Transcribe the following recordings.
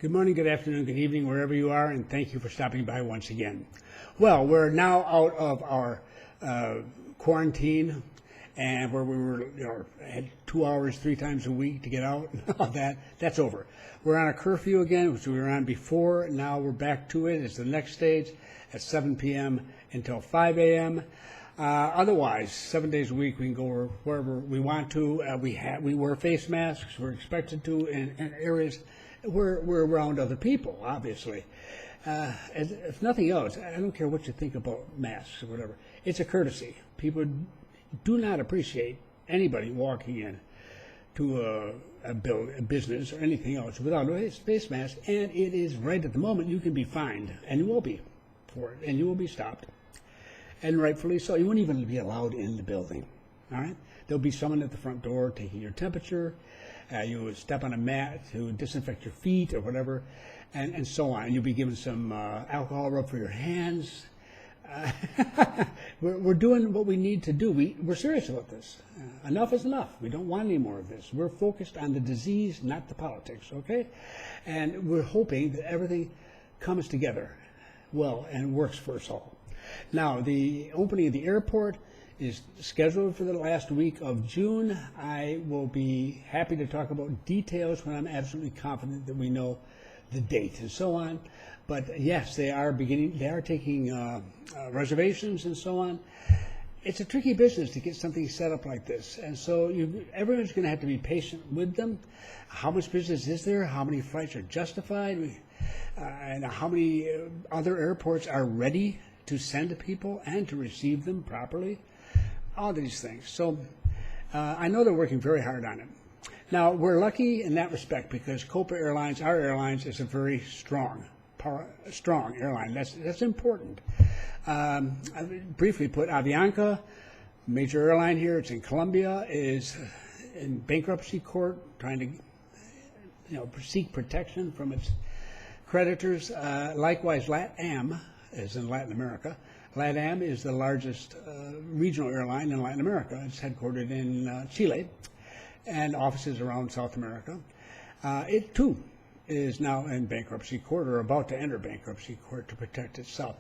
Good morning, good afternoon, good evening, wherever you are, and thank you for stopping by once again. Well, we're now out of our quarantine, and where we were, had 2 hours 3 times a week to get out, and all that's over. We're on a curfew again, which we were on before. Now we're back to it. It's the next stage at 7 p.m. until 5 a.m. Otherwise, 7 days a week, we can go wherever we want to. We wear face masks. We're expected to in areas where we're around other people, obviously. If nothing else, I don't care what you think about masks or whatever. It's a courtesy. People do not appreciate anybody walking in to a business or anything else without a face mask, and it is right at the moment you can be fined, and you will be for it, and you will be stopped, and rightfully so. You won't even be allowed in the building. All right, there'll be someone at the front door taking your temperature. You would step on a mat to disinfect your feet or whatever, and so on. You'll be given some alcohol rub for your hands. We're doing what we need to do. We're serious about this. Enough is enough. We don't want any more of this. We're focused on the disease, not the politics, okay? And we're hoping that everything comes together well and works for us all. Now, the opening of the airport is scheduled for the last week of June. I will be happy to talk about details when I'm absolutely confident that we know the date and so on. But yes, they are taking reservations and so on. It's a tricky business to get something set up like this. And so everyone's going to have to be patient with them. How much business is there? How many flights are justified? And how many other airports are ready to send people and to receive them properly? All these things. So I know they're working very hard on it. Now, we're lucky in that respect because Copa Airlines, our airlines, is a very strong airline. That's important. I briefly put Avianca, major airline here. It's in Colombia, is in bankruptcy court, trying to seek protection from its creditors. Likewise, LATAM is in Latin America. LATAM is the largest regional airline in Latin America. It's headquartered in Chile and offices around South America. It, too, is now in bankruptcy court or about to enter bankruptcy court to protect itself.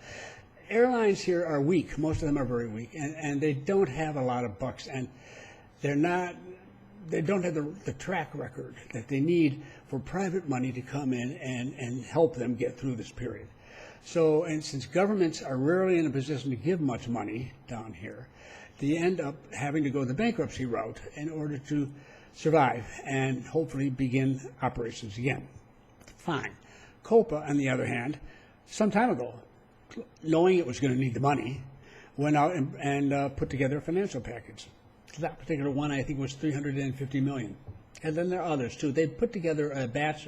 Airlines here are weak. Most of them are very weak, and they don't have a lot of bucks, and they don't have the track record that they need for private money to come in and help them get through this period. So, and since governments are rarely in a position to give much money down here, they end up having to go the bankruptcy route in order to survive and hopefully begin operations again. Fine. Copa, on the other hand, some time ago, knowing it was going to need the money, went out and put together a financial package. That particular one, I think, was $350 million. And then there are others, too. They put together a batch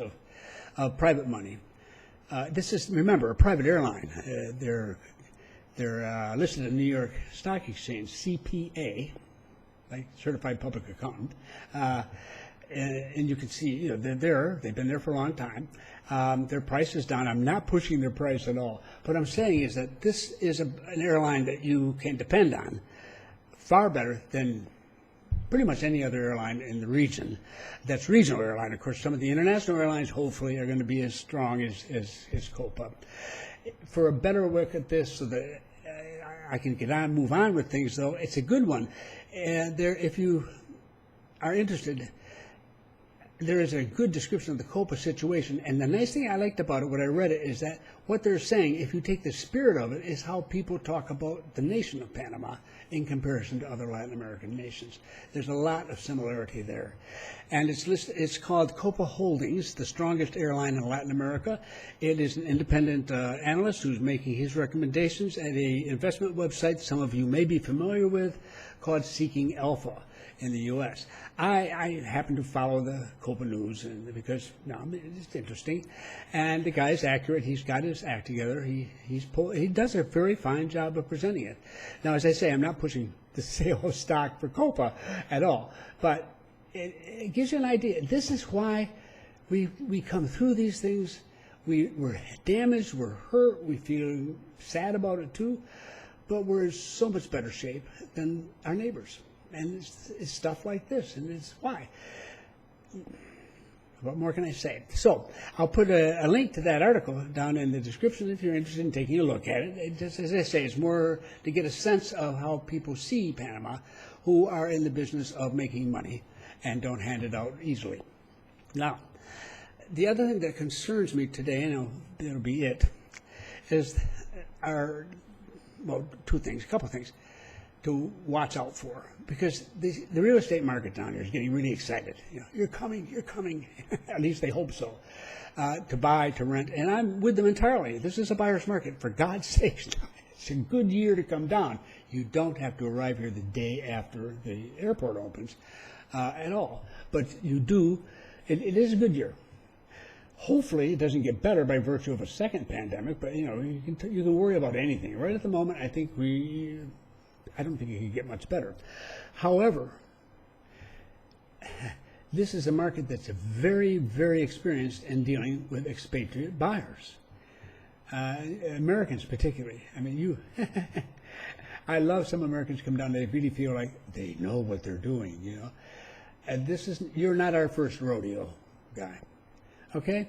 of private money. This is, remember, a private airline. They're listed in the New York Stock Exchange, CPA, like Certified Public Accountant. And you can see, they're there. They've been there for a long time. Their price is down. I'm not pushing their price at all. What I'm saying is that this is an airline that you can depend on far better than pretty much any other airline in the region. That's regional airline. Of course, some of the international airlines hopefully are going to be as strong as Copa. For a better look at this, so that I can move on with things, though, it's a good one. And if you are interested, there is a good description of the Copa situation. And the nice thing I liked about it when I read it is that what they're saying, if you take the spirit of it, is how people talk about the nation of Panama in comparison to other Latin American nations. There's a lot of similarity there. And it's called Copa Holdings, the strongest airline in Latin America. It is an independent analyst who's making his recommendations at an investment website some of you may be familiar with called Seeking Alpha in the U.S. I happen to follow the Copa News because it's interesting, and the guy's accurate. He's got his act together. He does a very fine job of presenting it. Now, as I say, I'm not pushing the sale of stock for Copa at all, but it gives you an idea. This is why we come through these things. We're damaged. We're hurt. We feel sad about it too, but we're in so much better shape than our neighbors. And it's stuff like this, and it's why. What more can I say? So I'll put a link to that article down in the description if you're interested in taking a look at it. Just as I say, it's more to get a sense of how people see Panama who are in the business of making money and don't hand it out easily. Now, the other thing that concerns me today, and it'll be it, is two things, a couple things to watch out for, because the real estate market down here is getting really excited. You're coming, at least they hope so, to buy, to rent, and I'm with them entirely. This is a buyer's market, for God's sake. It's a good year to come down. You don't have to arrive here the day after the airport opens at all, but you do. It is a good year. Hopefully, it doesn't get better by virtue of a second pandemic, but you can worry about anything. Right at the moment, I don't think it can get much better. However, this is a market that's very, very experienced in dealing with expatriate buyers, Americans particularly. I mean, I love some Americans come down. They really feel like they know what they're doing, And you're not our first rodeo guy. Okay?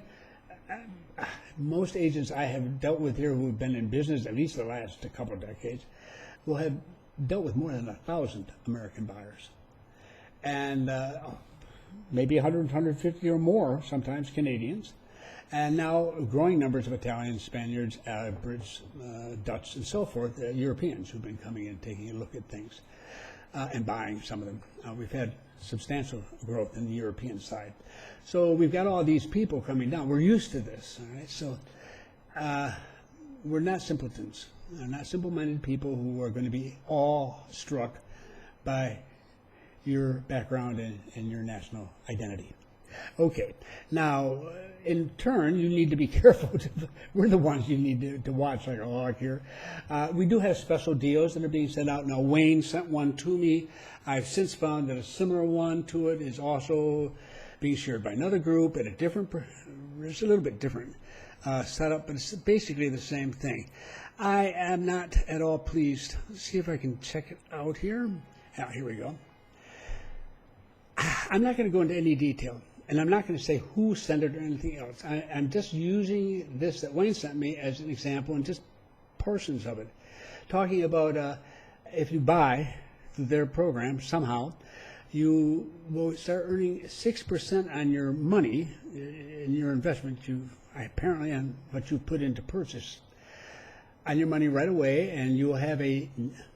Most agents I have dealt with here who have been in business at least the last couple of decades will have dealt with more than 1,000 American buyers. And maybe 100, 150 or more, sometimes Canadians. And now growing numbers of Italians, Spaniards, Brits, Dutch, and so forth, Europeans who've been coming in, taking a look at things and buying some of them. We've had substantial growth in the European side. So we've got all these people coming down. We're used to this, all right? So we're not simpletons. We're not simple-minded people who are going to be awe-struck by your background and your national identity. Okay. Now, in turn, you need to be careful. We're the ones you need to watch like a hawk here. We do have special deals that are being sent out. Now, Wayne sent one to me. I've since found that a similar one to it is also being shared by another group at it's a little bit different setup, but it's basically the same thing. I am not at all pleased. Let's see if I can check it out here. Here we go. I'm not going to go into any detail, and I'm not going to say who sent it or anything else. I'm just using this that Wayne sent me as an example and just portions of it, talking about if you buy through their program somehow, you will start earning 6% on your money in your investment, apparently on what you put into purchase, on your money right away, and you will have a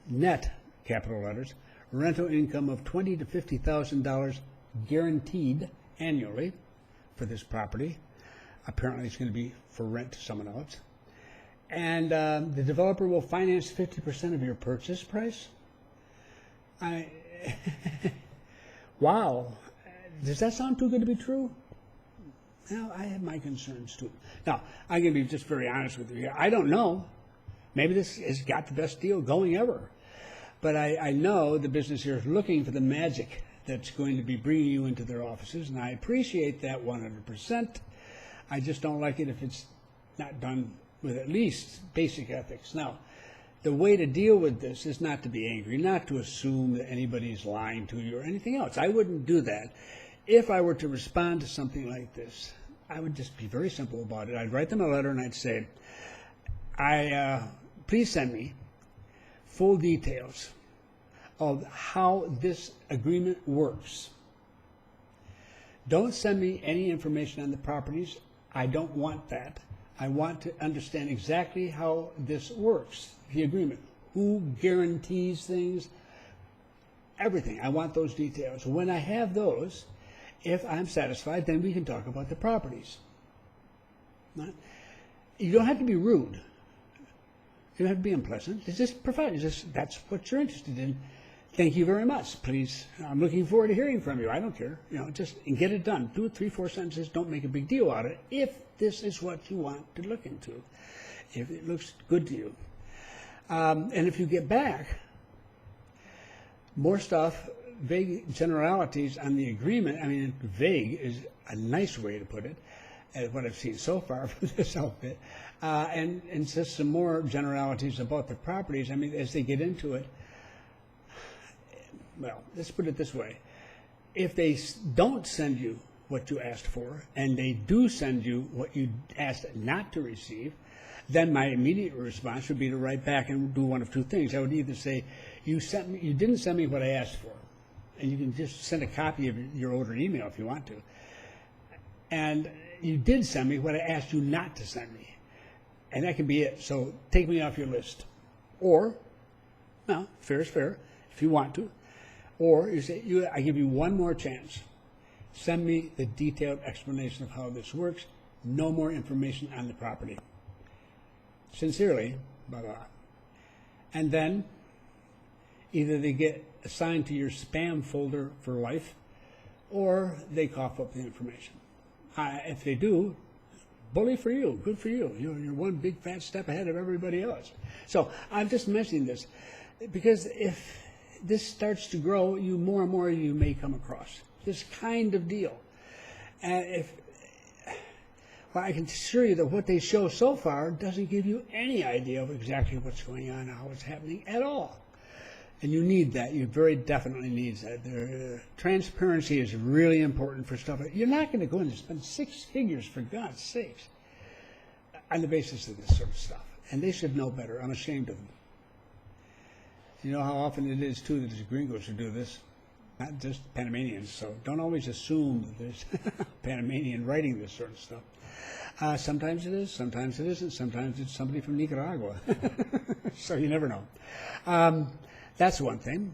net, capital letters, rental income of $20,000 to $50,000 guaranteed annually for this property. Apparently it's going to be for rent to someone else. And the developer will finance 50% of your purchase price. Wow. Does that sound too good to be true? Well, I have my concerns too. Now, I'm going to be just very honest with you here. I don't know. Maybe this has got the best deal going ever. But I know the business here is looking for the magic that's going to be bringing you into their offices, and I appreciate that 100%. I just don't like it if it's not done with at least basic ethics. Now, the way to deal with this is not to be angry, not to assume that anybody's lying to you or anything else. I wouldn't do that. If I were to respond to something like this, I would just be very simple about it. I'd write them a letter and I'd say, please send me full details of how this agreement works. Don't send me any information on the properties. I don't want that. I want to understand exactly how this works, the agreement. Who guarantees things? Everything. I want those details. When I have those, if I'm satisfied, then we can talk about the properties. Right? You don't have to be rude. You don't have to be unpleasant. It's just provide. That's what you're interested in. Thank you very much. Please, I'm looking forward to hearing from you. I don't care. Just get it done. Do it 3-4 sentences. Don't make a big deal out of it. If this is what you want to look into, if it looks good to you, and if you get back more stuff, vague generalities on the agreement. I mean, vague is a nice way to put it, as what I've seen so far from this outfit, and just some more generalities about the properties. I mean, as they get into it. Well, let's put it this way. If they don't send you what you asked for, and they do send you what you asked not to receive, then my immediate response would be to write back and do one of two things. I would either say, you didn't send me what I asked for, and you can just send a copy of your older email if you want to, and you did send me what I asked you not to send me, and that can be it. So take me off your list. Or, well, fair is fair, if you want to. Or you say, I give you one more chance. Send me the detailed explanation of how this works. No more information on the property. Sincerely, blah, blah. And then either they get assigned to your spam folder for life, or they cough up the information. If they do, bully for you, good for you. You're one big fat step ahead of everybody else. So I'm just mentioning this because if this starts to grow, more and more you may come across this kind of deal. And well, I can assure you that what they show so far doesn't give you any idea of exactly what's going on, how it's happening at all. And you need that. You very definitely need that. Transparency is really important for stuff. You're not going to go in and spend six figures, for God's sakes, on the basis of this sort of stuff. And they should know better. I'm ashamed of them. You know how often it is, too, that there's gringos who do this, not just Panamanians. So don't always assume that there's Panamanian writing this sort of stuff. Sometimes it is, sometimes it isn't, sometimes it's somebody from Nicaragua. So you never know. That's one thing.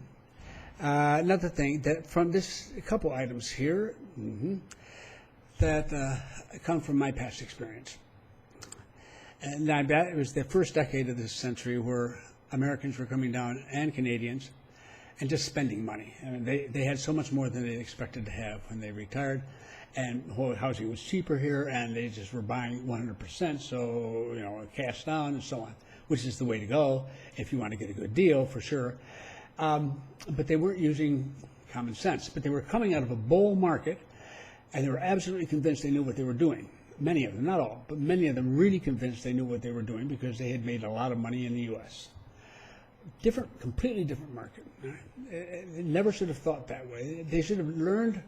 Another thing, that from this, a couple items here that come from my past experience. And I bet it was the first decade of this century where Americans were coming down, and Canadians, and just spending money. I mean, they had so much more than they expected to have when they retired, and housing was cheaper here, and they just were buying 100%, so, you know, cash down and so on, which is the way to go if you want to get a good deal, for sure. But they weren't using common sense. But they were coming out of a bull market, and they were absolutely convinced they knew what they were doing. Many of them, not all, but many of them really convinced they knew what they were doing because they had made a lot of money in the U.S. Completely different market. They never should have thought that way. They should have learned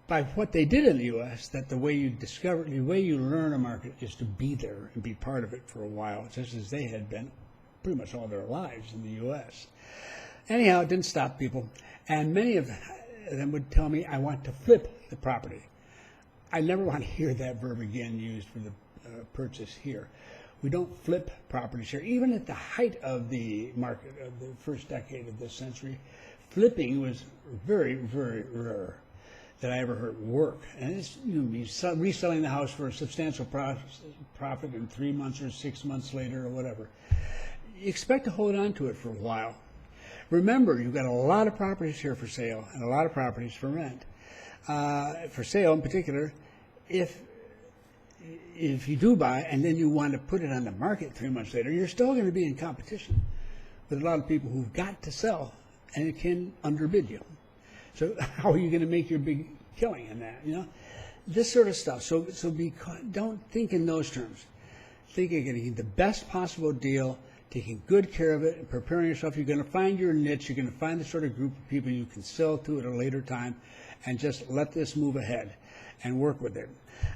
by what they did in the U.S. that the way you learn a market is to be there and be part of it for a while, just as they had been pretty much all their lives in the U.S. Anyhow, it didn't stop people. And many of them would tell me, I want to flip the property. I never want to hear that verb again used for the purchase here. We don't flip properties here. Even at the height of the market of the first decade of this century, flipping was very, very rare that I ever heard work. And it's reselling the house for a substantial profit in 3 months or 6 months later or whatever. You expect to hold on to it for a while. Remember, you've got a lot of properties here for sale and a lot of properties for rent. For sale in particular, if you do buy and then you want to put it on the market 3 months later, you're still going to be in competition with a lot of people who've got to sell and it can underbid you. So how are you going to make your big killing in that? You know, this sort of stuff. So don't think in those terms. Think of getting the best possible deal, taking good care of it, and preparing yourself. You're going to find your niche. You're going to find the sort of group of people you can sell to at a later time, and just let this move ahead and work with it.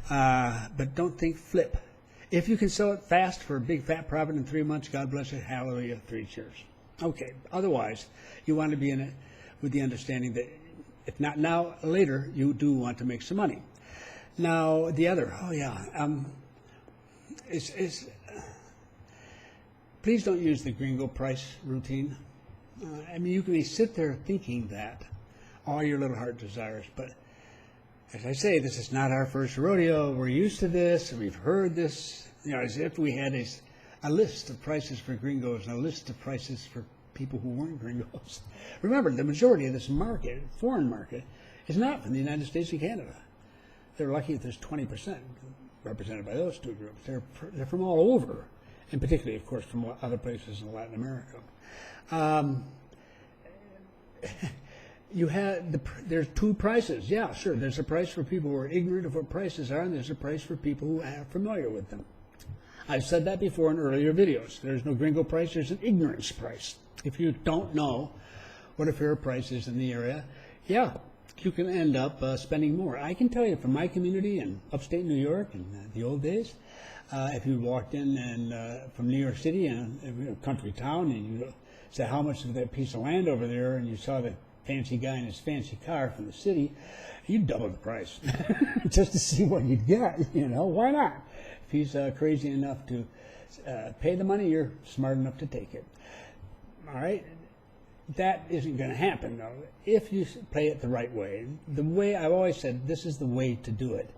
But don't think flip. If you can sell it fast for a big fat profit in 3 months, God bless it, hallelujah, 3 cheers. Okay, otherwise, you want to be in it with the understanding that if not now, later, you do want to make some money. Now, the other, please don't use the gringo price routine. I mean, you can sit there thinking that all your little heart desires, but as I say, this is not our first rodeo. We're used to this. We've heard this, as if we had a list of prices for gringos and a list of prices for people who weren't gringos. Remember, the majority of this market, foreign market, is not from the United States and Canada. They're lucky if there's 20% represented by those two groups. They're from all over, and particularly, of course, from other places in Latin America. There's two prices. Yeah, sure. There's a price for people who are ignorant of what prices are, and there's a price for people who are familiar with them. I've said that before in earlier videos. There's no gringo price. There's an ignorance price. If you don't know what a fair price is in the area, yeah, you can end up spending more. I can tell you from my community in upstate New York in the old days, if you walked in and from New York City in a country town and you said how much of that piece of land over there, and you saw the fancy guy in his fancy car from the city, you'd double the price just to see what you'd get. Why not? If he's crazy enough to pay the money, you're smart enough to take it. All right? That isn't going to happen, though, if you play it the right way. The way I've always said, this is the way to do it,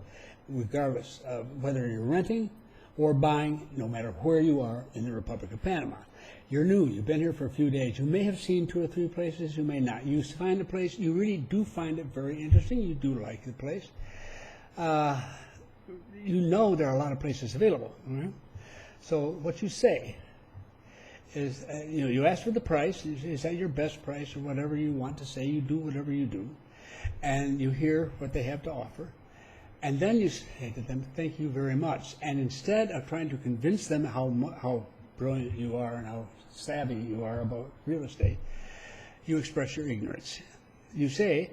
regardless of whether you're renting or buying, no matter where you are in the Republic of Panama. You're new, you've been here for a few days, you may have seen 2 or 3 places, you may not. You find a place, you really do find it very interesting, you do like the place. You know there are a lot of places available. Right? So what you say is, you ask for the price, is that your best price or whatever you want to say, you do whatever you do, and you hear what they have to offer, and then you say to them, thank you very much. And instead of trying to convince them how brilliant you are and how savvy you are about real estate, you express your ignorance. You say,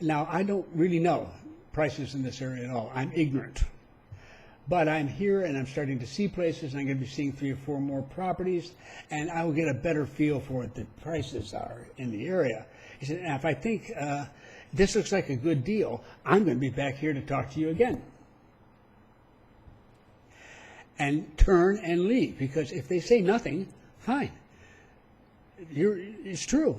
now I don't really know prices in this area at all, I'm ignorant. But I'm here and I'm starting to see places, and I'm going to be seeing 3 or 4 more properties, and I will get a better feel for what the prices are in the area. He said, if I think this looks like a good deal, I'm going to be back here to talk to you again. And turn and leave, because if they say nothing, fine. It's true.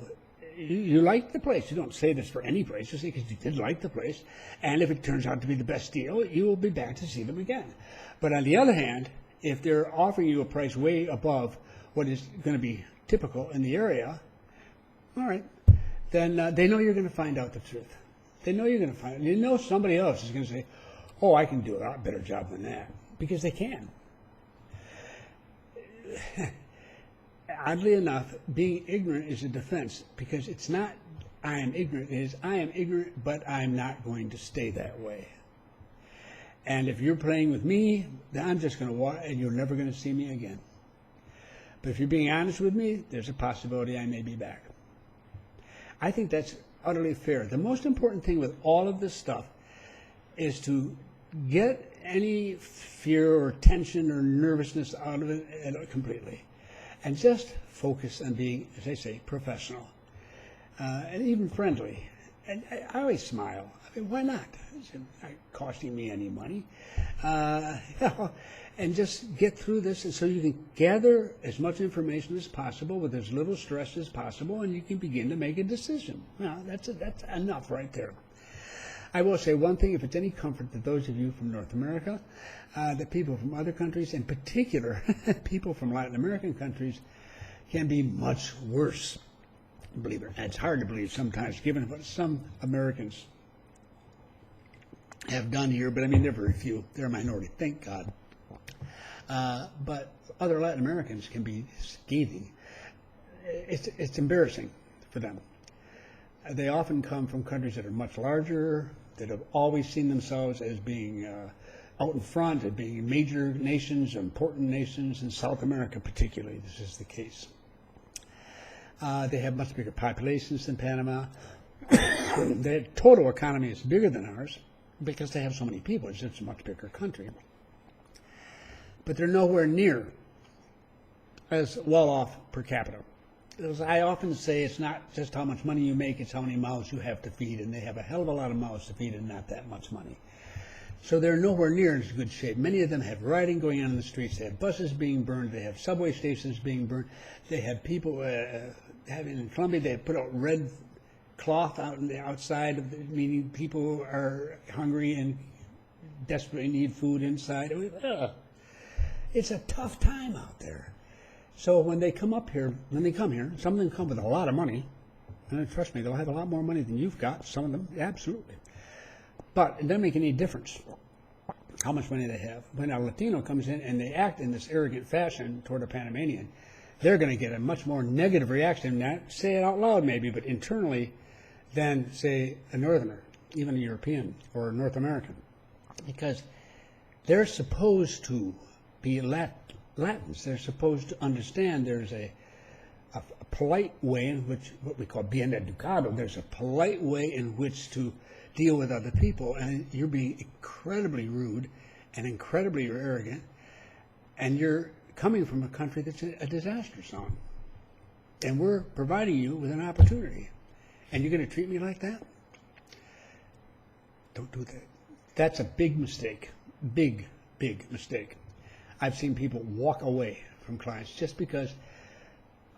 You like the place. You don't say this for any place. You say because you did like the place. And if it turns out to be the best deal, you will be back to see them again. But on the other hand, if they're offering you a price way above what is going to be typical in the area, all right, then they know you're going to find out the truth. They know you're going to find it. You know somebody else is going to say, oh, I can do a lot better job than that, because they can. Oddly enough, being ignorant is a defense, because it's not I am ignorant, it is I am ignorant, but I'm not going to stay that way. And if you're playing with me, then I'm just going to walk, and you're never going to see me again. But if you're being honest with me, there's a possibility I may be back. I think that's utterly fair. The most important thing with all of this stuff is to get any fear or tension or nervousness out of it completely. And just focus on being, as I say, professional and even friendly. And I always smile. I mean, why not? It's not costing me any money. And just get through this, and so you can gather as much information as possible with as little stress as possible, and you can begin to make a decision. Now, that's enough right there. I will say one thing, if it's any comfort to those of you from North America, that people from other countries, in particular people from Latin American countries, can be much worse. Believe it. It's hard to believe sometimes, given what some Americans have done here, but I mean, they're very few. They're a minority, thank God. But other Latin Americans can be scathing. It's embarrassing for them. They often come from countries that are much larger, that have always seen themselves as being out in front, as being major nations, important nations, in South America particularly, this is the case. They have much bigger populations than Panama. Their total economy is bigger than ours because they have so many people. It's a much bigger country. But they're nowhere near as well off per capita. As I often say, it's not just how much money you make, it's how many mouths you have to feed, and they have a hell of a lot of mouths to feed and not that much money. So they're nowhere near in good shape. Many of them have rioting going on in the streets. They have buses being burned. They have subway stations being burned. They have people in Colombia, they have put out red cloth out in the outside, meaning people are hungry and desperately need food inside. It's a tough time out there. So when they come here, some of them come with a lot of money, and trust me, they'll have a lot more money than you've got, some of them, absolutely. But it doesn't make any difference how much money they have. When a Latino comes in and they act in this arrogant fashion toward a Panamanian, they're going to get a much more negative reaction, not say it out loud maybe, but internally, than, say, a Northerner, even a European or a North American. Because they're supposed to be Latins. They're supposed to understand there's a a polite way in which, what we call bien educado, there's a polite way in which to deal with other people, and you're being incredibly rude and incredibly arrogant, and you're coming from a country that's a disaster zone. And we're providing you with an opportunity. And you're going to treat me like that? Don't do that. That's a big mistake. Big, big mistake. I've seen people walk away from clients just because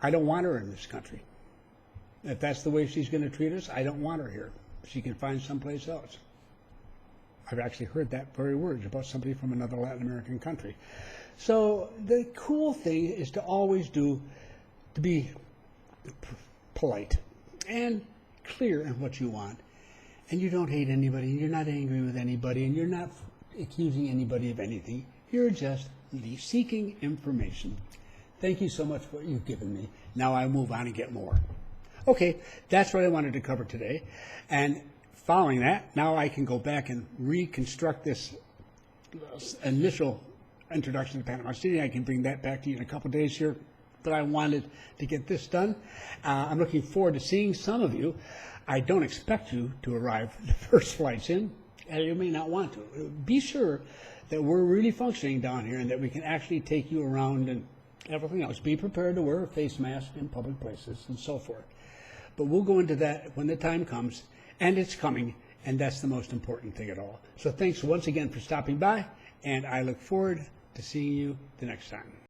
I don't want her in this country. If that's the way she's going to treat us, I don't want her here. She can find someplace else. I've actually heard that very words about somebody from another Latin American country. So the cool thing is to always to be polite and clear in what you want. And you don't hate anybody, and you're not angry with anybody, and you're not accusing anybody of anything. You're just seeking information. Thank you so much for what you've given me. Now I move on and get more. Okay, that's what I wanted to cover today. And following that, now I can go back and reconstruct this initial introduction to Panama City. I can bring that back to you in a couple of days here. But I wanted to get this done. I'm looking forward to seeing some of you. I don't expect you to arrive the first flights in, and you may not want to. Be sure that we're really functioning down here and that we can actually take you around and everything else. Be prepared to wear a face mask in public places and so forth. But we'll go into that when the time comes, and it's coming, and that's the most important thing at all. So thanks once again for stopping by, and I look forward to seeing you the next time.